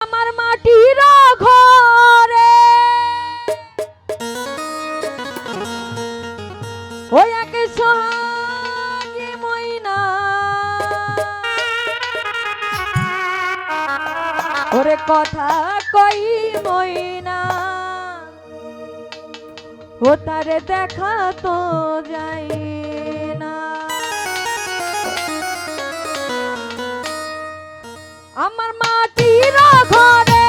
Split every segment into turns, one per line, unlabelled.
আমার মাটির ঘরে ওই এক সোহাগী ময়না ওরে কথা কই ময়না ও তারে দেখা তো যায় না। আমার মাটির ঘরে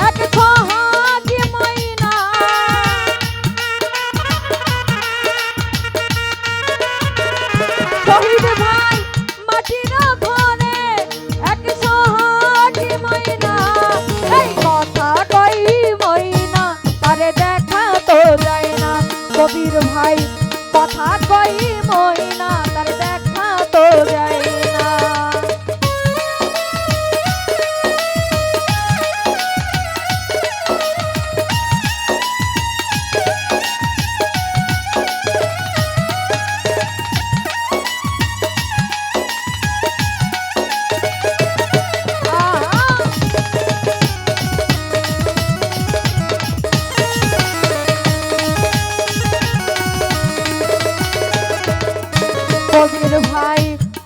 এক সোহাগী ময়না শহীদ ভাই মাটির ঘরে এক সোহাগী ময়না এই কথা কই ময়না তারে দেখা তো যায় না। কবির ভাই কথা কই ময়না তারে দেখা তো যায় না। কবির ভাই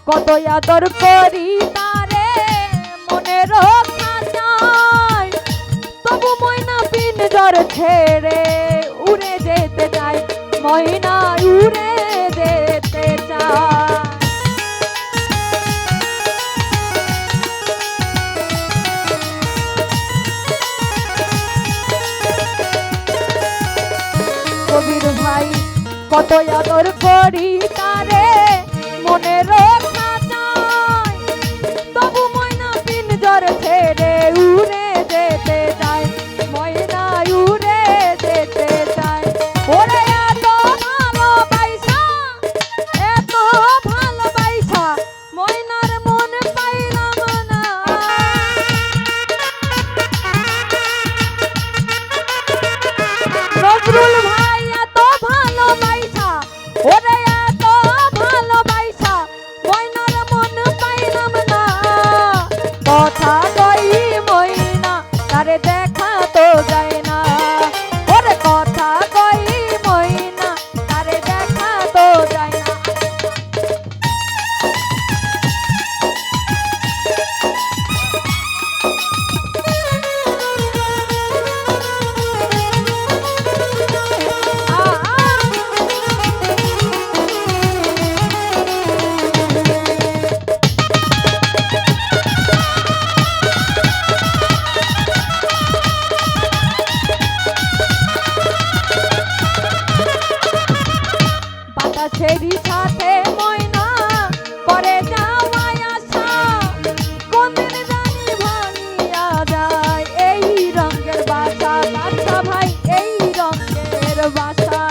কত আদর করি তারে মনে রক্ষা চাই তবু ময়না পিঞ্জর ছেড়ে উড়ে যেতে চায় ময়না উড়ে যেতে চায়। কবির ভাই কত আদর করি তারে মনে রক্ষা চাই তবু ময়না পিঞ্জর ছেড়ে উড়ে যেতে চায় ময়না উড়ে যেতে চায়। ওরে এত ভালোবাসা ময়নার মন পাইলাম না। নজরুল ভাই এত ভালোবাসা ওরে এত ভালোবাসা ময়নার মন পাইলাম না। কথা কই ময়না তারে দেখা তো যায় না ওরে কথা কই ময়না তারে দেখা তো যায় না। বাতাসেরই সাথে ময়না করে যাওয়াই আশা কোনদিন জানি ভাঙিয়া যায় এই রঙের বাসা বাচ্চা ভাই এই রঙের বাসা।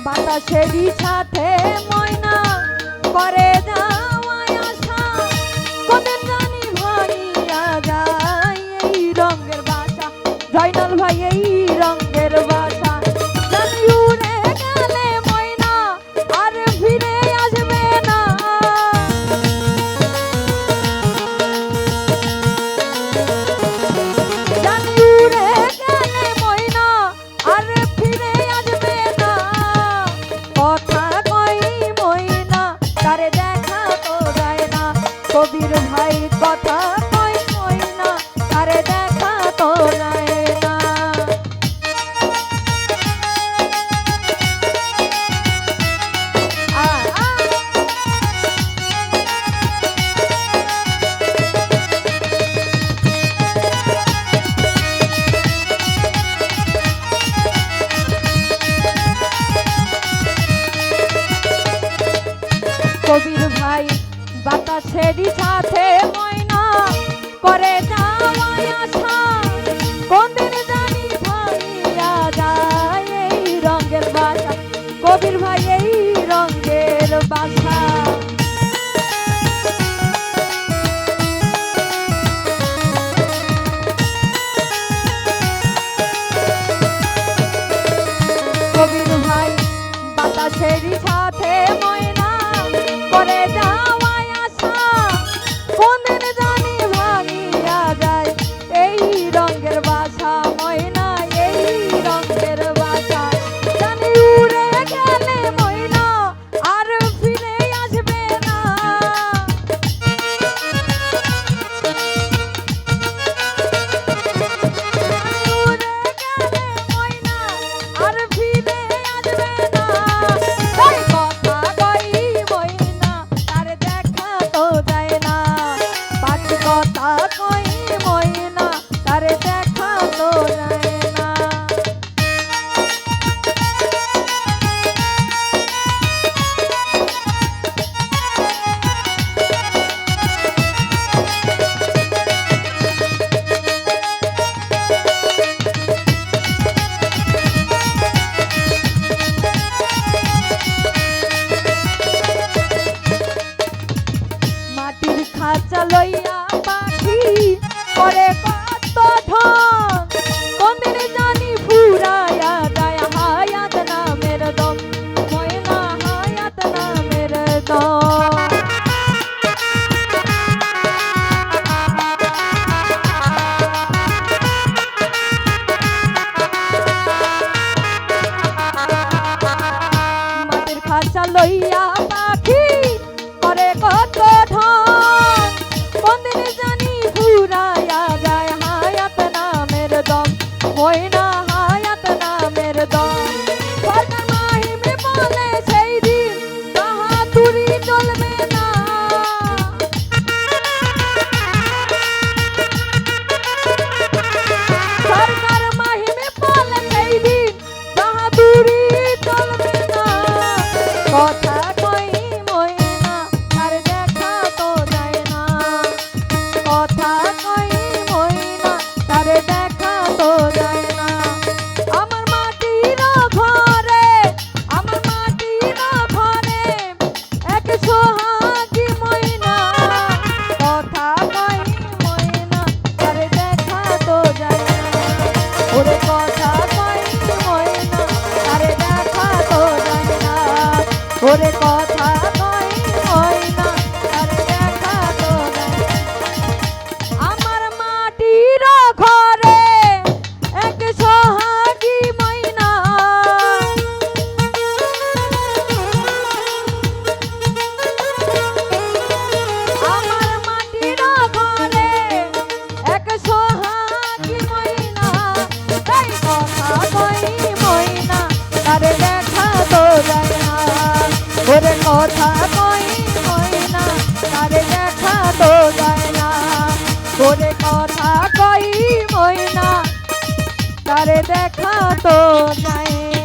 বাতাসেরই সাথে ময়না করে যাওয়াই আশা কোনদিন জানি ভাঙিয়া যায় এই রঙের বাসা জয়নাল ভাই এই রঙের বাসা। জানি উড়ে গেলে ময়না আর ফিরে আসবে না জানি উড়ে গেলে ময়না আর ফিরে আসবে না। কথা কই ময়না তারে দেখা তো যায় না। কবির ভাই কথা কই ময়না তারে দেখা তো যায় না। কবির ভাই বাতাসেরই সাথে ময়না করে যাওয়াই আশা কোনদিন জানি ভাঙিয়া যায় এই রঙের বাসা কবির ভাই এই রঙের বাসা। কথা কই ময়না তারে দেখা তো যায় না ওরে কথা কই ময়না তারে দেখা তো যায়